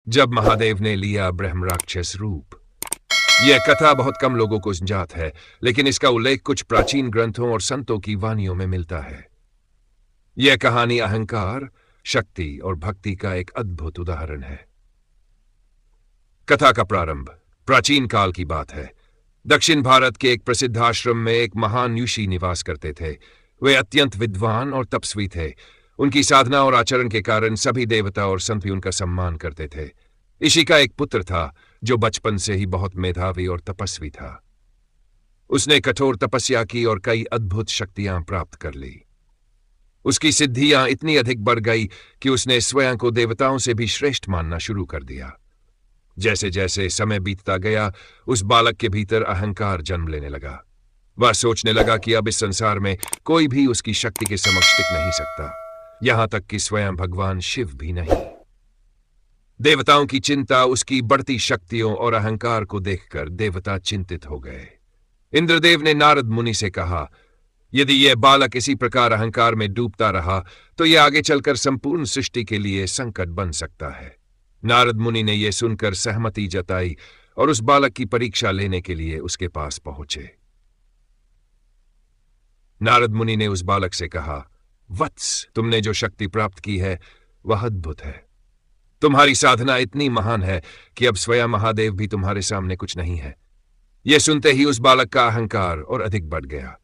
जब महादेव ने लिया ब्रह्मराक्षस रूप। यह कथा बहुत कम लोगों को ज्ञात है, लेकिन इसका उल्लेख कुछ प्राचीन ग्रंथों और संतों की वाणियों में मिलता है। यह कहानी अहंकार, शक्ति और भक्ति का एक अद्भुत उदाहरण है। कथा का प्रारंभ प्राचीन काल की बात है। दक्षिण भारत के एक प्रसिद्ध आश्रम में एक महान ऋषि निवास करते थे। वे अत्यंत विद्वान और तपस्वी थे। उनकी साधना और आचरण के कारण सभी देवता और संत भी उनका सम्मान करते थे। ऋषि का एक पुत्र था जो बचपन से ही बहुत मेधावी और तपस्वी था। उसने कठोर तपस्या की और कई अद्भुत शक्तियां प्राप्त कर ली। उसकी सिद्धियां इतनी अधिक बढ़ गई कि उसने स्वयं को देवताओं से भी श्रेष्ठ मानना शुरू कर दिया। जैसे जैसे समय बीतता गया, उस बालक के भीतर अहंकार जन्म लेने लगा। वह सोचने लगा कि अब इस संसार में कोई भी उसकी शक्ति के समक्ष टिक नहीं सकता, यहां तक कि स्वयं भगवान शिव भी नहीं। देवताओं की चिंता उसकी बढ़ती शक्तियों और अहंकार को देखकर देवता चिंतित हो गए। इंद्रदेव ने नारद मुनि से कहा, यदि यह बालक इसी प्रकार अहंकार में डूबता रहा तो यह आगे चलकर संपूर्ण सृष्टि के लिए संकट बन सकता है। नारद मुनि ने यह सुनकर सहमति जताई और उस बालक की परीक्षा लेने के लिए उसके पास पहुंचे। नारद मुनि ने उस बालक से कहा, वत्स, तुमने जो शक्ति प्राप्त की है वह अद्भुत है। तुम्हारी साधना इतनी महान है कि अब स्वयं महादेव भी तुम्हारे सामने कुछ नहीं है। यह सुनते ही उस बालक का अहंकार और अधिक बढ़ गया।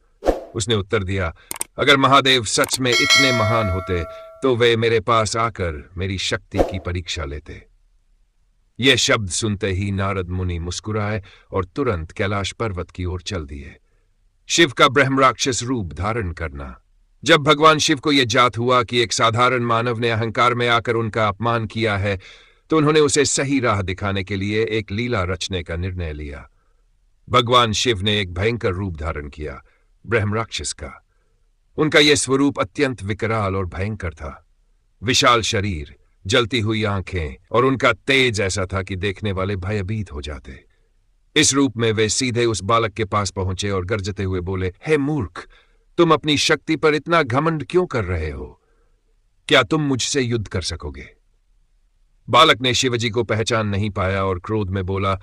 उसने उत्तर दिया, अगर महादेव सच में इतने महान होते तो वे मेरे पास आकर मेरी शक्ति की परीक्षा लेते। यह शब्द सुनते ही नारद मुनि मुस्कुराए और तुरंत कैलाश पर्वत की ओर चल दिए। शिव का ब्रह्मराक्षस रूप धारण करना। जब भगवान शिव को यह जात हुआ कि एक साधारण मानव ने अहंकार में आकर उनका अपमान किया है, तो उन्होंने उसे सही राह दिखाने के लिए एक लीला रचने का निर्णय लिया। भगवान शिव ने एक भयंकर रूप धारण किया, ब्रह्मराक्षस का। उनका यह स्वरूप अत्यंत विकराल और भयंकर था। विशाल शरीर, जलती हुई आंखें और उनका तेज ऐसा था कि देखने वाले भयभीत हो जाते। इस रूप में वे सीधे उस बालक के पास पहुंचे और गरजते हुए बोले, हे मूर्ख, तुम अपनी शक्ति पर इतना घमंड क्यों कर रहे हो? क्या तुम मुझसे युद्ध कर सकोगे? बालक ने शिवजी को पहचान नहीं पाया और क्रोध में बोला,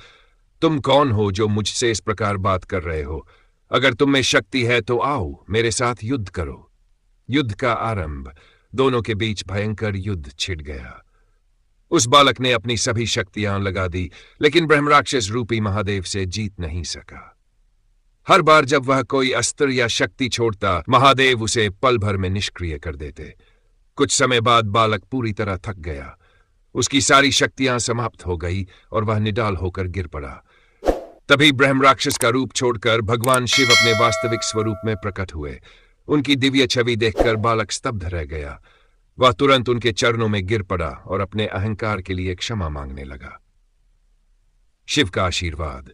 तुम कौन हो जो मुझसे इस प्रकार बात कर रहे हो? अगर तुम में शक्ति है तो आओ मेरे साथ युद्ध करो। युद्ध का आरंभ। दोनों के बीच भयंकर युद्ध छिड़ गया। उस बालक ने अपनी सभी शक्तियां लगा दी, लेकिन ब्रह्मराक्षस रूपी महादेव से जीत नहीं सका। हर बार जब वह कोई अस्त्र या शक्ति छोड़ता, महादेव उसे पल भर में निष्क्रिय कर देते। कुछ समय बाद बालक पूरी तरह थक गया। उसकी सारी शक्तियां समाप्त हो गई और वह निडाल होकर गिर पड़ा। तभी ब्रह्मराक्षस का रूप छोड़कर भगवान शिव अपने वास्तविक स्वरूप में प्रकट हुए। उनकी दिव्य छवि देखकर बालक स्तब्ध रह गया। वह तुरंत उनके चरणों में गिर पड़ा और अपने अहंकार के लिए क्षमा मांगने लगा। शिव का आशीर्वाद।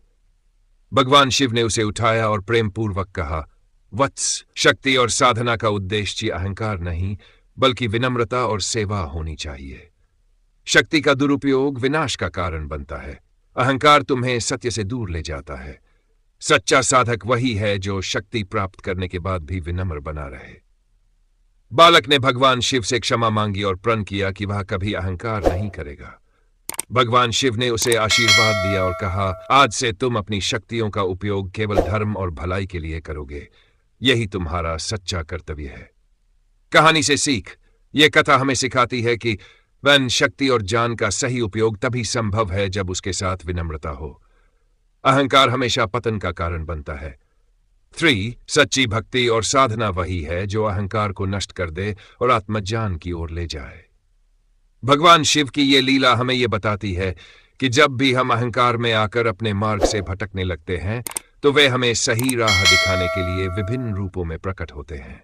भगवान शिव ने उसे उठाया और प्रेम पूर्वक कहा, वत्स, शक्ति और साधना का उद्देश्य अहंकार नहीं बल्कि विनम्रता और सेवा होनी चाहिए। शक्ति का दुरुपयोग विनाश का कारण बनता है। अहंकार तुम्हें सत्य से दूर ले जाता है। सच्चा साधक वही है जो शक्ति प्राप्त करने के बाद भी विनम्र बना रहे। बालक ने भगवान शिव से क्षमा मांगी और प्रण किया कि वह कभी अहंकार नहीं करेगा। भगवान शिव ने उसे आशीर्वाद दिया और कहा, आज से तुम अपनी शक्तियों का उपयोग केवल धर्म और भलाई के लिए करोगे। यही तुम्हारा सच्चा कर्तव्य है। कहानी से सीख। यह कथा हमें सिखाती है कि शक्ति और ज्ञान का सही उपयोग तभी संभव है जब उसके साथ विनम्रता हो। अहंकार हमेशा पतन का कारण बनता है। 3. सच्ची भक्ति और साधना वही है जो अहंकार को नष्ट कर दे और आत्मज्ञान की ओर ले जाए। भगवान शिव की ये लीला हमें यह बताती है कि जब भी हम अहंकार में आकर अपने मार्ग से भटकने लगते हैं तो वे हमें सही राह दिखाने के लिए विभिन्न रूपों में प्रकट होते हैं।